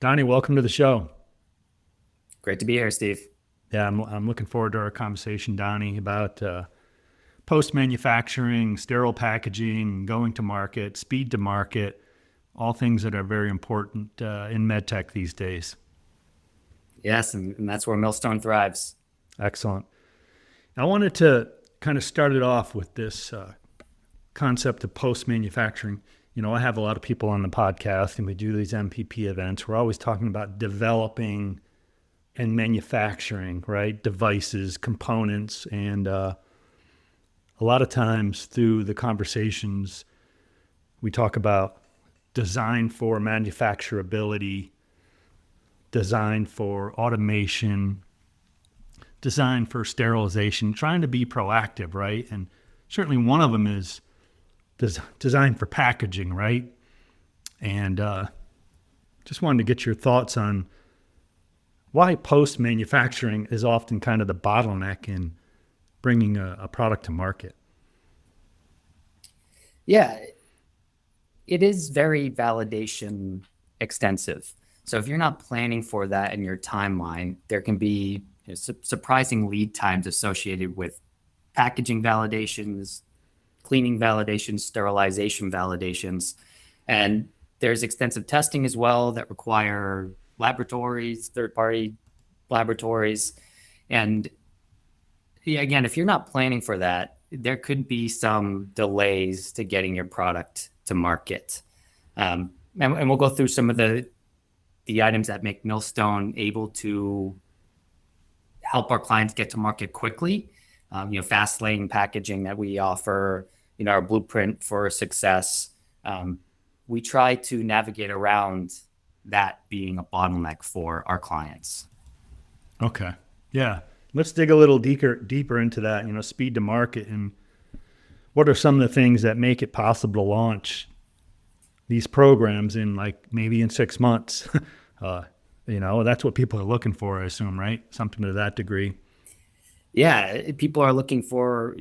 Donnie, welcome to the show. Great to be here, Steve. Yeah, I'm looking forward to our conversation, Donnie, about post-manufacturing, sterile packaging, going to market, speed to market, all things that are very important in MedTech these days. Yes, and that's where Millstone thrives. Excellent. I wanted to kind of start it off with this concept of post-manufacturing. I have a lot of people on the podcast and we do these MPP events. We're always talking about developing and manufacturing, right? Devices, components, and a lot of times through the conversations, we talk about design for manufacturability, design for automation, design for sterilization, trying to be proactive, right? And certainly one of them is design for packaging, right? And just wanted to get your thoughts on why post-manufacturing is often kind of the bottleneck in bringing a product to market. Yeah, it is very validation extensive. So if you're not planning for that in your timeline, there can be surprising lead times associated with packaging validations, cleaning validations, sterilization validations. And there's extensive testing as well that require laboratories, third-party laboratories. And yeah, again, if you're not planning for that, there could be some delays to getting your product to market. And we'll go through some of the items that make Millstone able to help our clients get to market quickly. Fast lane packaging that we offer, our blueprint for success. We try to navigate around that being a bottleneck for our clients. Okay. Yeah. Let's dig a little deeper into that, speed to market, and what are some of the things that make it possible to launch these programs in maybe in 6 months. That's what people are looking for, I assume, right? Something to that degree. Yeah,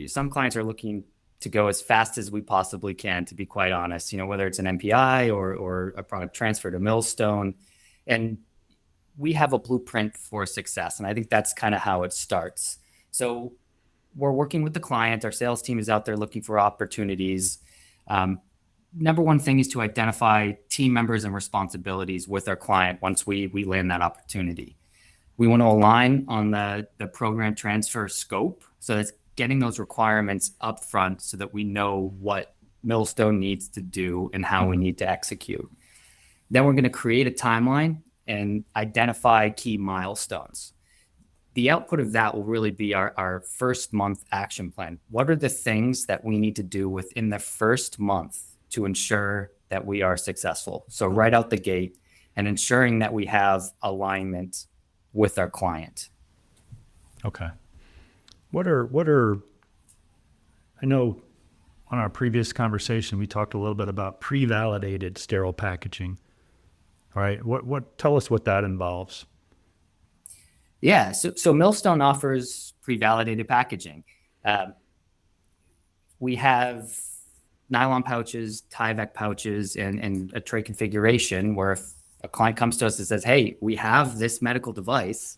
some clients are looking to go as fast as we possibly can, to be quite honest, whether it's an MPI or a product transfer to Millstone. And we have a blueprint for success. And I think that's kind of how it starts. So we're working with the client. Our sales team is out there looking for opportunities. Number one thing is to identify team members and responsibilities with our client once we land that opportunity. We want to align on the program transfer scope. So that's getting those requirements up front so that we know what Millstone needs to do and how we need to execute. Then we're going to create a timeline and identify key milestones. The output of that will really be our first month action plan. What are the things that we need to do within the first month to ensure that we are successful? So right out the gate, and ensuring that we have alignment with our client. Okay. What are I know on our previous conversation we talked a little bit about pre-validated sterile packaging. All right. Tell us what that involves. Yeah, so Millstone offers pre-validated packaging. We have nylon pouches, Tyvek pouches, and a tray configuration where if a client comes to us and says, hey, we have this medical device,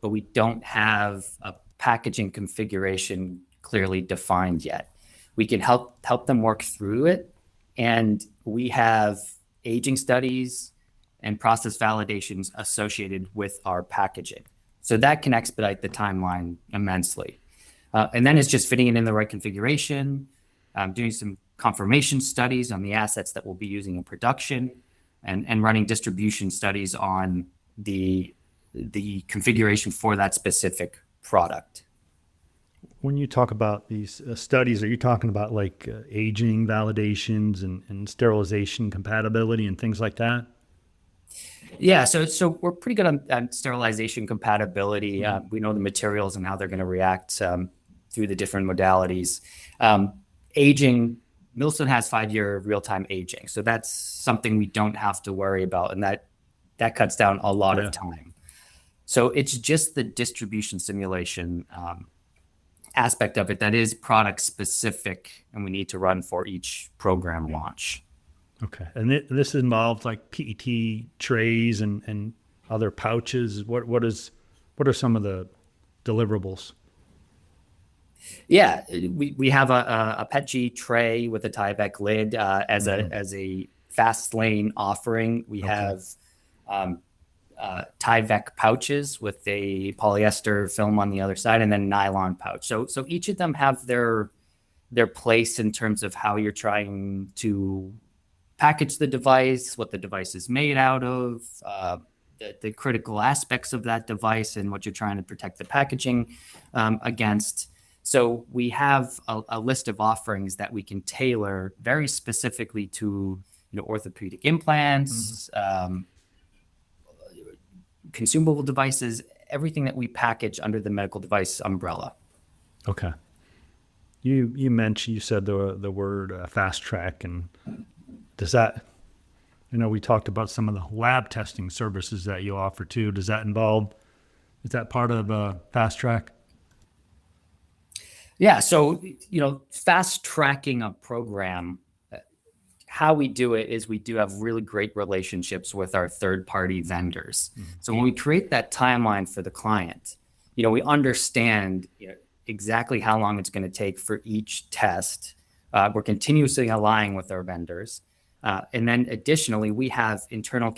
but we don't have a packaging configuration clearly defined yet. We can help them work through it. And we have aging studies and process validations associated with our packaging. So that can expedite the timeline immensely. And then it's just fitting it in the right configuration, doing some confirmation studies on the assets that we'll be using in production, and running distribution studies on the configuration for that specific product. When you talk about these studies, are you talking about aging validations and sterilization compatibility and things like that? Yeah, so we're pretty good on sterilization compatibility. We know the materials and how they're going to react through the different modalities. Aging, Millstone has 5-year real-time aging, so that's something we don't have to worry about, and that cuts down a lot of time. So it's just the distribution simulation aspect of it that is product specific, and we need to run for each program launch. Okay. And this involves like PET trays and other pouches. What are some of the deliverables? Yeah, we have a PETG tray with a Tyvek lid as a fast lane offering. We Okay. have Tyvek pouches with a polyester film on the other side, and then nylon pouch. So each of them have their place in terms of how you're trying to package the device, what the device is made out of, the critical aspects of that device, and what you're trying to protect the packaging against. So we have a list of offerings that we can tailor very specifically to, orthopedic implants, consumable devices, everything that we package under the medical device umbrella. Okay. You said the word fast track, and does that, we talked about some of the lab testing services that you offer too. Is that part of fast track? Yeah. So, fast tracking a program, how we do it is we do have really great relationships with our third-party vendors. So when we create that timeline for the client, we understand exactly how long it's going to take for each test. We're continuously aligning with our vendors. And then additionally, we have internal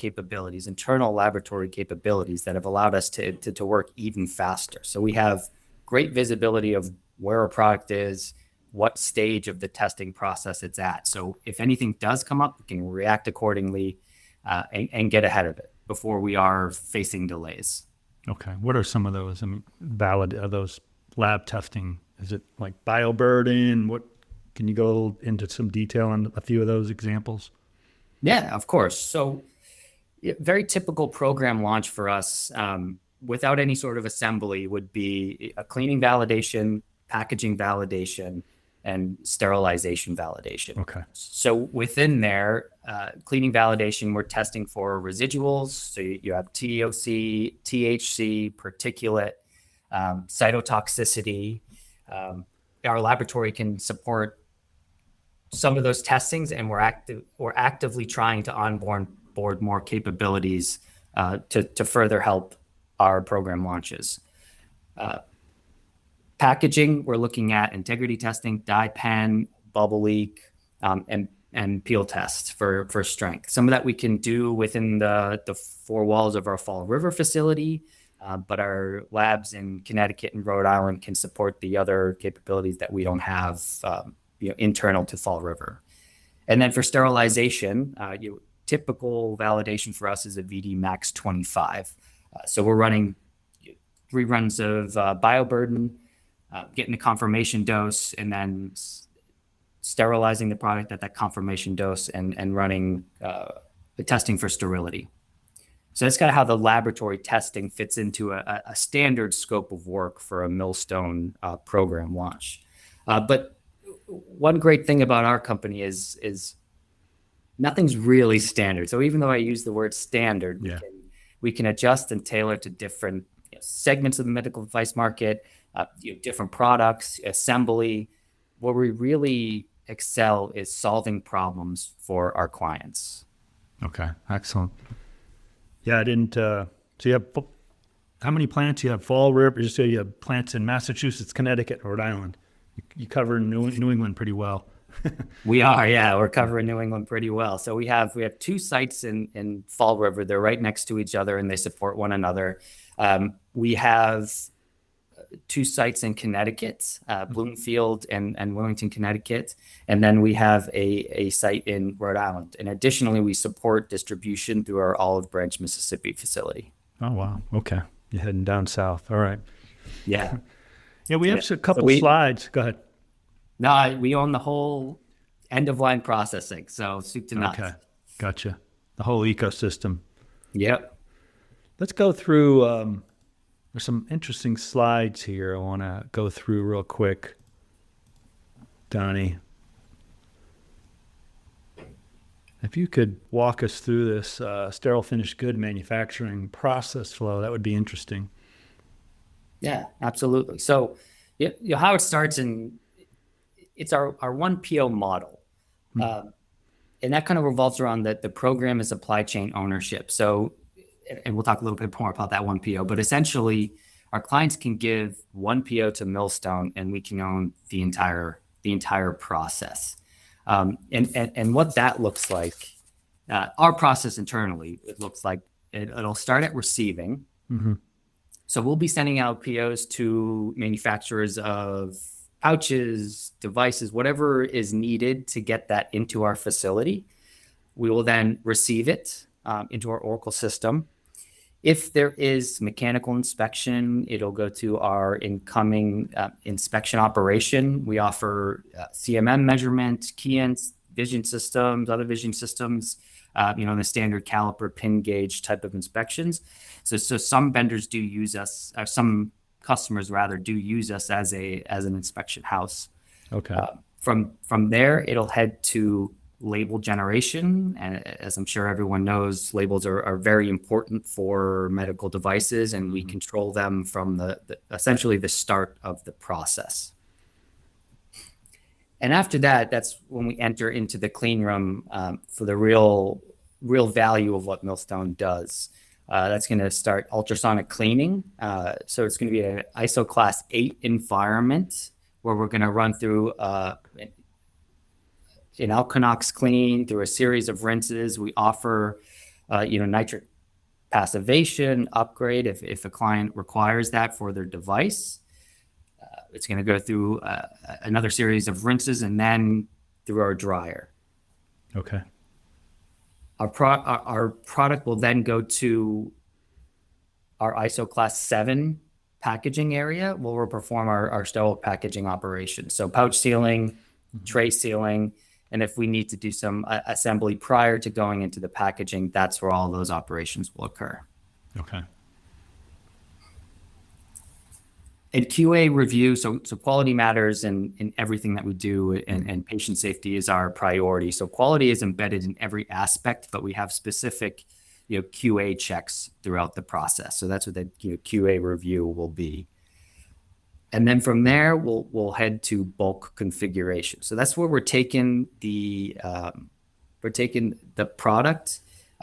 laboratory capabilities that have allowed us to work even faster. So we have great visibility of where a product is, what stage of the testing process it's at. So if anything does come up, we can react accordingly and get ahead of it before we are facing delays. Okay. What are some of those? Those lab testing? Is it like bioburden? What can you go into some detail on a few of those examples? Yeah, of course. So very typical program launch for us without any sort of assembly would be a cleaning validation, packaging validation, and sterilization validation. Okay. So within there, cleaning validation, we're testing for residuals. So you have TOC, THC, particulate, cytotoxicity. Our laboratory can support some of those testings, and we're actively trying to onboard more capabilities to further help our program launches. Packaging, we're looking at integrity testing, dye pen, bubble leak, and peel tests for strength. Some of that we can do within the four walls of our Fall River facility, but our labs in Connecticut and Rhode Island can support the other capabilities that we don't have internal to Fall River. And then for sterilization, typical validation for us is a VD Max 25. So we're running 3 runs of bioburden, getting a confirmation dose, and then sterilizing the product at that confirmation dose and running the testing for sterility. So that's kind of how the laboratory testing fits into a standard scope of work for a Millstone program launch. But one great thing about our company is nothing's really standard. So even though I use the word standard, we can adjust and tailor to different segments of the medical device market, different products, assembly. Where we really excel is solving problems for our clients. Okay, excellent. Yeah, I didn't. So you have how many plants? You have Fall River. You say you have plants in Massachusetts, Connecticut, Rhode Island. You cover New England pretty well. We are, yeah. We're covering New England pretty well. So we have 2 sites in Fall River. They're right next to each other and they support one another. We have 2 sites in Connecticut, Bloomfield and Wilmington, Connecticut. And then we have a site in Rhode Island. And additionally, we support distribution through our Olive Branch, Mississippi facility. Oh, wow. Okay. You're heading down south. All right. Yeah. Yeah, we have a couple slides. Go ahead. No, we own the whole end-of-line processing, so soup to nuts. Okay, gotcha. The whole ecosystem. Yep. Let's go through, there's some interesting slides here I want to go through real quick, Donnie. If you could walk us through this sterile finished good manufacturing process flow, that would be interesting. Yeah, absolutely. So how it starts it's our 1PO model. And that kind of revolves around the program and supply chain ownership. So, and we'll talk a little bit more about that one PO, but essentially our clients can give one PO to Millstone and we can own the entire process. And what that looks like, our process internally, it looks like it'll start at receiving. Mm-hmm. So we'll be sending out POs to manufacturers of pouches, devices, whatever is needed to get that into our facility. We will then receive it into our Oracle system. If there is mechanical inspection, it'll go to our incoming inspection operation. We offer CMM measurement, key-ins, vision systems, other vision systems, the standard caliper, pin gauge type of inspections. So some vendors do use us, or some customers rather do use us as an inspection house. Okay. From there, it'll head to label generation. And as I'm sure everyone knows, labels are very important for medical devices, and we control them from essentially the start of the process. And after that, that's when we enter into the clean room for the real value of what Millstone does. That's going to start ultrasonic cleaning. So it's going to be an ISO class 8 environment where we're going to run through an Alkanox clean through a series of rinses. We offer, nitric passivation upgrade if a client requires that for their device. It's going to go through another series of rinses and then through our dryer. Okay. Our product will then go to our ISO class 7 packaging area where we'll perform our sterile packaging operations. So pouch sealing, tray sealing, and if we need to do some assembly prior to going into the packaging, that's where all those operations will occur. Okay. And QA review, so quality matters in everything that we do, and patient safety is our priority. So quality is embedded in every aspect, but we have specific, QA checks throughout the process. So that's what the QA review will be. And then from there, we'll head to bulk configuration. So that's where we're taking the product,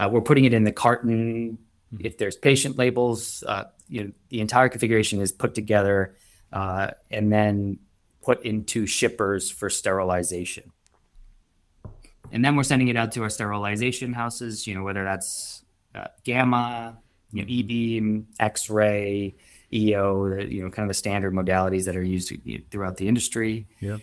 we're putting it in the carton. If there's patient labels, the entire configuration is put together and then put into shippers for sterilization. And then we're sending it out to our sterilization houses, whether that's gamma, E-beam, X-ray, EO, kind of the standard modalities that are used throughout the industry. Yeah.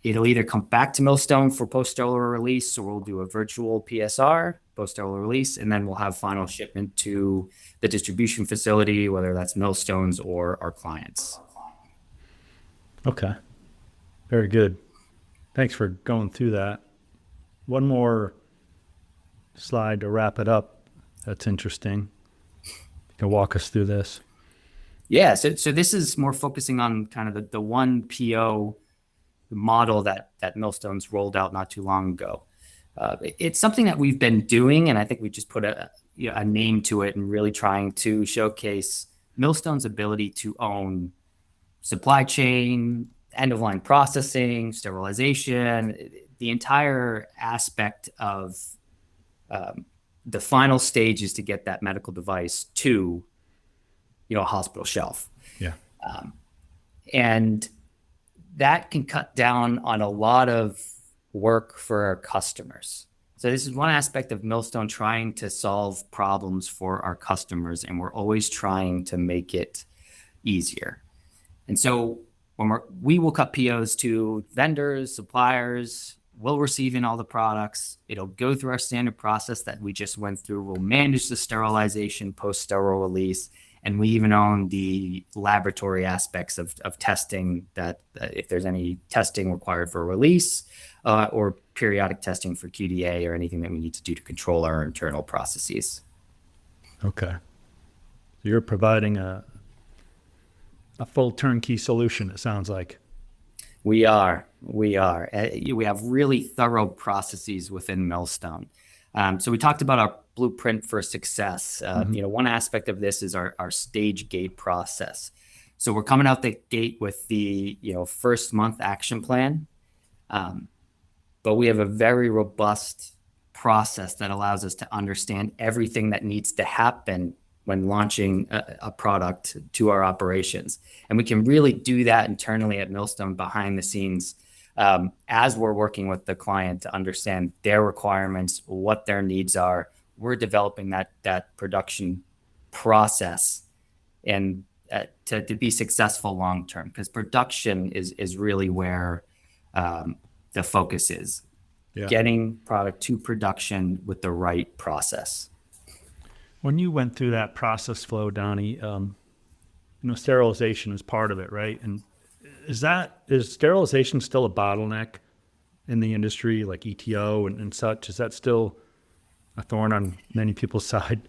It'll either come back to Millstone for post-sterile release, or we'll do a virtual PSR, post-sterile release, and then we'll have final shipment to the distribution facility, whether that's Millstone's or our clients. Okay. Very good. Thanks for going through that. One more slide to wrap it up. That's interesting. You can walk us through this. Yeah. So this is more focusing on kind of the one PO model that Millstone's rolled out not too long ago. It's something that we've been doing, and I think we just put a name to it and really trying to showcase Millstone's ability to own supply chain, end-of-line processing, sterilization, the entire aspect of the final stage is to get that medical device to, a hospital shelf. Yeah. And that can cut down on a lot of work for our customers. So this is one aspect of Millstone trying to solve problems for our customers, and we're always trying to make it easier. And so when we will cut POs to vendors, suppliers, we'll receive in all the products. It'll go through our standard process that we just went through. We'll manage the sterilization, post-sterile release, and we even own the laboratory aspects of testing that if there's any testing required for release or periodic testing for QDA or anything that we need to do to control our internal processes. Okay. So you're providing a full turnkey solution, it sounds like. We are. We have really thorough processes within Millstone. So we talked about our blueprint for success. One aspect of this is our stage gate process. So we're coming out the gate with the first month action plan. but we have a very robust process that allows us to understand everything that needs to happen when launching a product to our operations. And we can really do that internally at Millstone behind the scenes, as we're working with the client to understand their requirements, what their needs are. We're developing that production process and to be successful long term, because production is really where the focus is. Yeah. Getting product to production with the right process. When you went through that process flow, Donnie, sterilization is part of it, right? And is sterilization still a bottleneck in the industry, like ETO and such? Is that still a thorn on many people's side?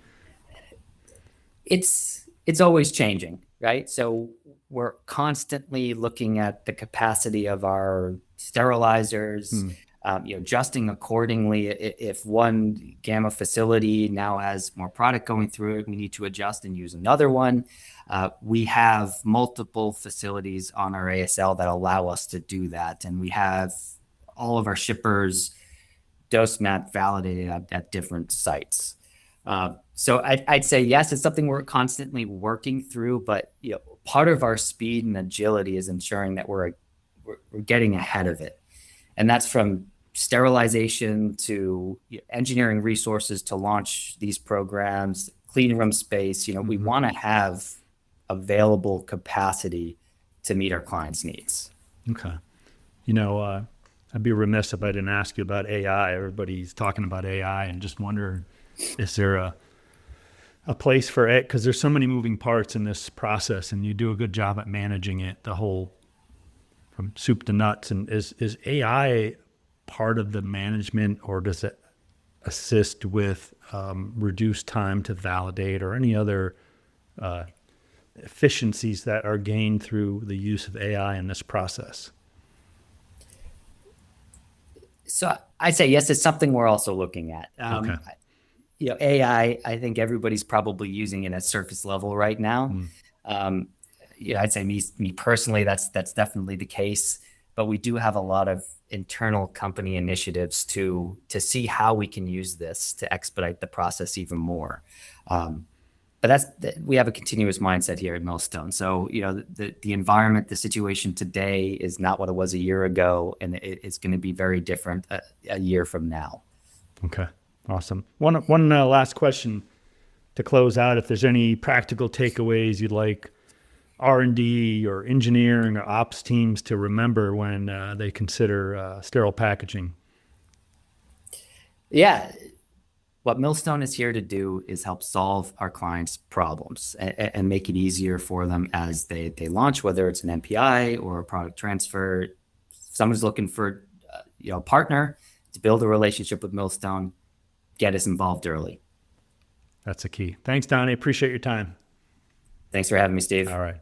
It's always changing, right? So we're constantly looking at the capacity of our sterilizers, adjusting accordingly. If one gamma facility now has more product going through it, we need to adjust and use another one. We have multiple facilities on our ASL that allow us to do that. And we have all of our shippers dose map validated at different sites. So I'd say, yes, it's something we're constantly working through, but part of our speed and agility is ensuring that we're getting ahead of it. And that's from sterilization to engineering resources to launch these programs, clean room space. We want to have available capacity to meet our clients' needs. Okay. I'd be remiss if I didn't ask you about AI. Everybody's talking about AI and just wonder, is there a place for it? Because there's so many moving parts in this process, and you do a good job at managing it, the whole from soup to nuts. And is AI part of the management, or does it assist with reduced time to validate or any other efficiencies that are gained through the use of AI in this process? So I'd say, yes, it's something we're also looking at. Okay. AI, I think everybody's probably using it at surface level right now. I'd say me personally, that's definitely the case. But we do have a lot of internal company initiatives to see how we can use this to expedite the process even more. But we have a continuous mindset here at Millstone. So, the environment, the situation today is not what it was a year ago, and it's going to be very different a year from now. Okay, awesome. One last question to close out. If there's any practical takeaways you'd like R&D or engineering or ops teams to remember when they consider sterile packaging. Yeah. What Millstone is here to do is help solve our clients' problems and make it easier for them as they launch, whether it's an MPI or a product transfer. If someone's looking for a partner to build a relationship with Millstone, get us involved early. That's the key. Thanks, Donnie. Appreciate your time. Thanks for having me, Steve. All right.